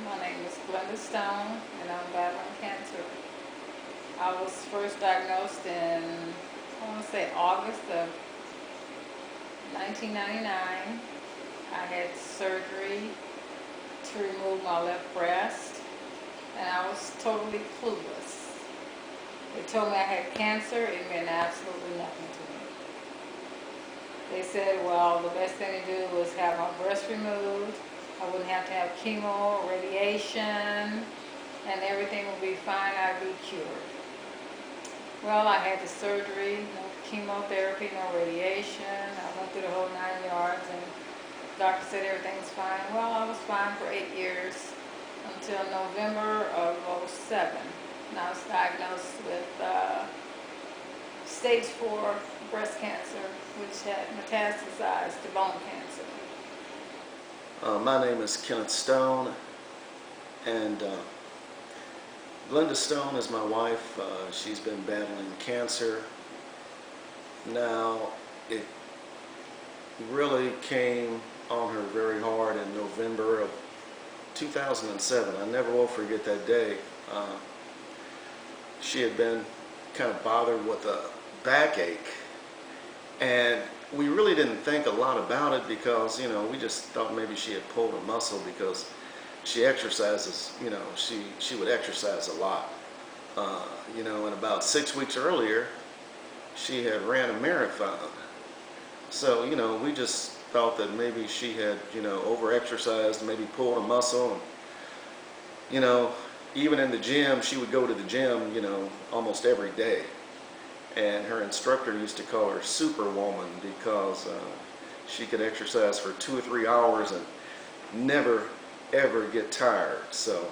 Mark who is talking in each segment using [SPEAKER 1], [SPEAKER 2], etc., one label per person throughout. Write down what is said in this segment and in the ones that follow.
[SPEAKER 1] My name is Glenda Stone, and I'm battling cancer. I was first diagnosed in, I want to say August of 1999. I had surgery to remove my left breast, and I was totally clueless. They told me I had cancer. It meant absolutely nothing to me. They said, well, the best thing to do was have my breast removed. I wouldn't have to have chemo or radiation, and everything would be fine. I'd be cured. Well, I had the surgery, no chemotherapy, no radiation. I went through the whole 9 yards, and the doctor said everything's fine. Well, I was fine for 8 years until November of '07. And I was diagnosed with stage 4 breast cancer, which had metastasized to bone cancer.
[SPEAKER 2] My name is Glenda Stone, and Glenda Stone is my wife. She's been battling cancer. Now, it really came on her very hard in November of 2007. I never will forget that day. She had been kind of bothered with a backache, and we really didn't think a lot about it because, we just thought maybe she had pulled a muscle because she exercises, she would exercise a lot. And about 6 weeks earlier, she had ran a marathon. So, we just thought that maybe she had, over-exercised, maybe pulled a muscle. And, even in the gym, she would go to the gym, almost every day. And her instructor used to call her Superwoman because she could exercise for 2 or 3 hours and never ever get tired. So,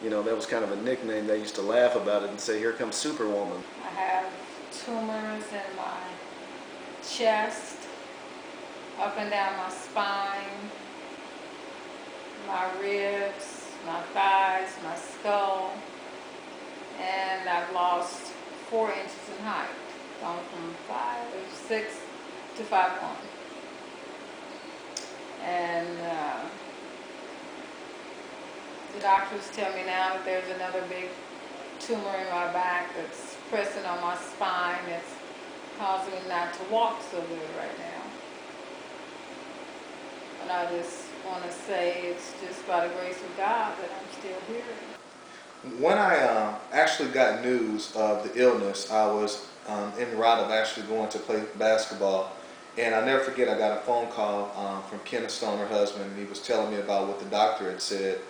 [SPEAKER 2] that was kind of a nickname. They used to laugh about it and say, "Here comes Superwoman."
[SPEAKER 1] I have tumors in my chest, up and down my spine, my ribs, my thighs, my skull, and I've lost 4 inches in height, gone from 5'6" to 5'1". And the doctors tell me now that there's another big tumor in my back that's pressing on my spine. It's causing me not to walk so good right now. And I just want to say it's just by the grace of God that I'm still here.
[SPEAKER 3] When I actually got news of the illness, I was en route of actually going to play basketball. And I'll never forget, I got a phone call from Glenda Stone, her husband, and he was telling me about what the doctor had said.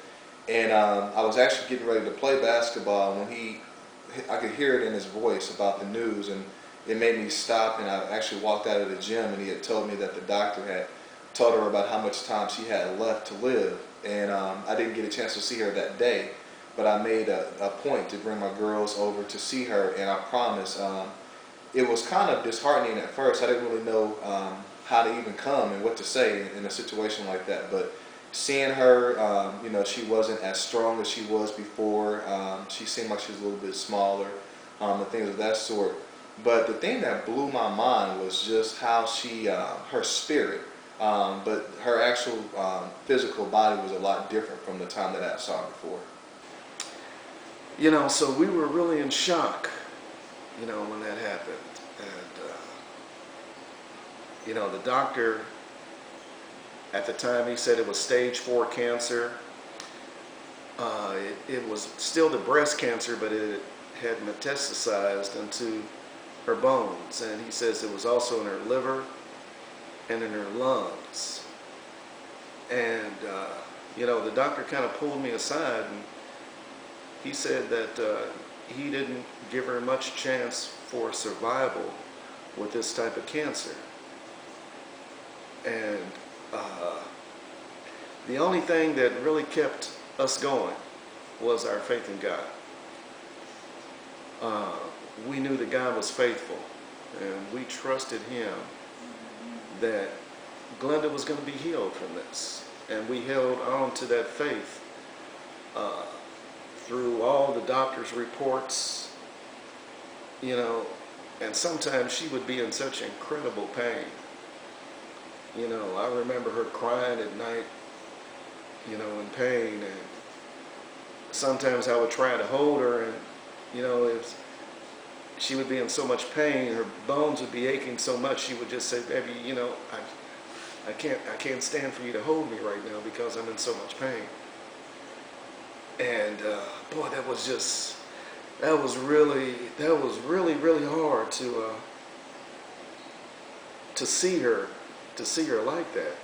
[SPEAKER 3] And I was actually getting ready to play basketball when I could hear it in his voice about the news, and it made me stop, and I actually walked out of the gym, and he had told me that the doctor had told her about how much time she had left to live. And I didn't get a chance to see her that day, but I made a point to bring my girls over to see her, and I promise it was kind of disheartening at first. I didn't really know how to even come and what to say in a situation like that, but seeing her, she wasn't as strong as she was before. She seemed like she was a little bit smaller, and things of that sort. But the thing that blew my mind was just how her spirit, but her actual physical body was a lot different from the time that I saw her before.
[SPEAKER 2] So we were really in shock, when that happened. And, the doctor, at the time, he said it was stage 4 cancer. It was still the breast cancer, but it had metastasized into her bones. And he says it was also in her liver and in her lungs. And, the doctor kind of pulled me aside, and he said that he didn't give her much chance for survival with this type of cancer. And the only thing that really kept us going was our faith in God. We knew that God was faithful, and we trusted Him that Glenda was going to be healed from this. And we held on to that faith through all the doctor's reports, and sometimes she would be in such incredible pain. I remember her crying at night, in pain, and sometimes I would try to hold her, and you know, if she would be in so much pain, her bones would be aching so much, she would just say, "Baby, you know, I can't stand for you to hold me right now because I'm in so much pain." And boy, that was really hard to see her like that.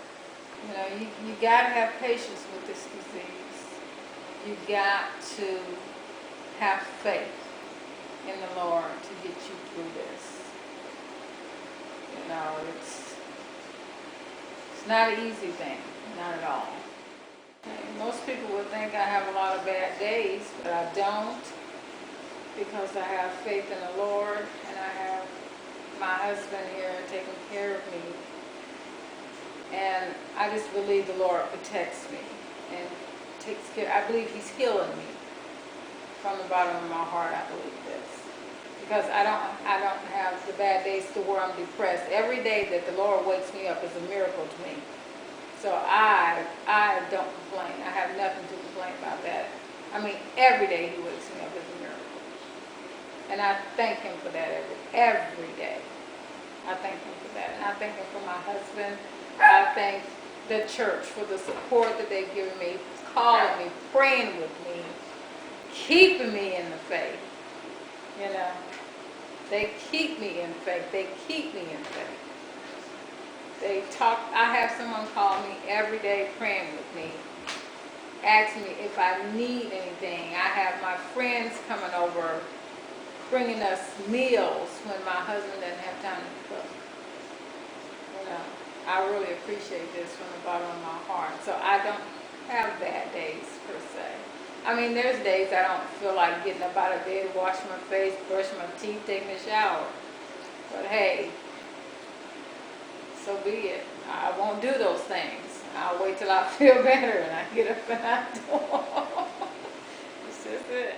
[SPEAKER 1] You know, you gotta have patience with this disease. You got to have faith in the Lord to get you through this. You know, it's not an easy thing, not at all. Most people would think I have a lot of bad days, but I don't, because I have faith in the Lord, and I have my husband here taking care of me. And I just believe the Lord protects me and takes care. I believe He's healing me from the bottom of my heart. I believe this, because I don't have the bad days to where I'm depressed. Every day that the Lord wakes me up is a miracle to me. So I don't complain. I have nothing to complain about that. I mean, every day He wakes me up is a miracle, and I thank Him for that every day. I thank Him for that, and I thank Him for my husband. I thank the church for the support that they've given me, calling me, praying with me, keeping me in the faith. You know, they keep me in faith. They keep me in faith. They talk. I have someone call me every day praying with me, asking me if I need anything. I have my friends coming over, bringing us meals when my husband doesn't have time to cook. You know, I really appreciate this from the bottom of my heart. So I don't have bad days per se. I mean, there's days I don't feel like getting up out of bed, washing my face, brushing my teeth, taking a shower. But hey, so be it. I won't do those things. I'll wait till I feel better and I get up and I do them. This is it.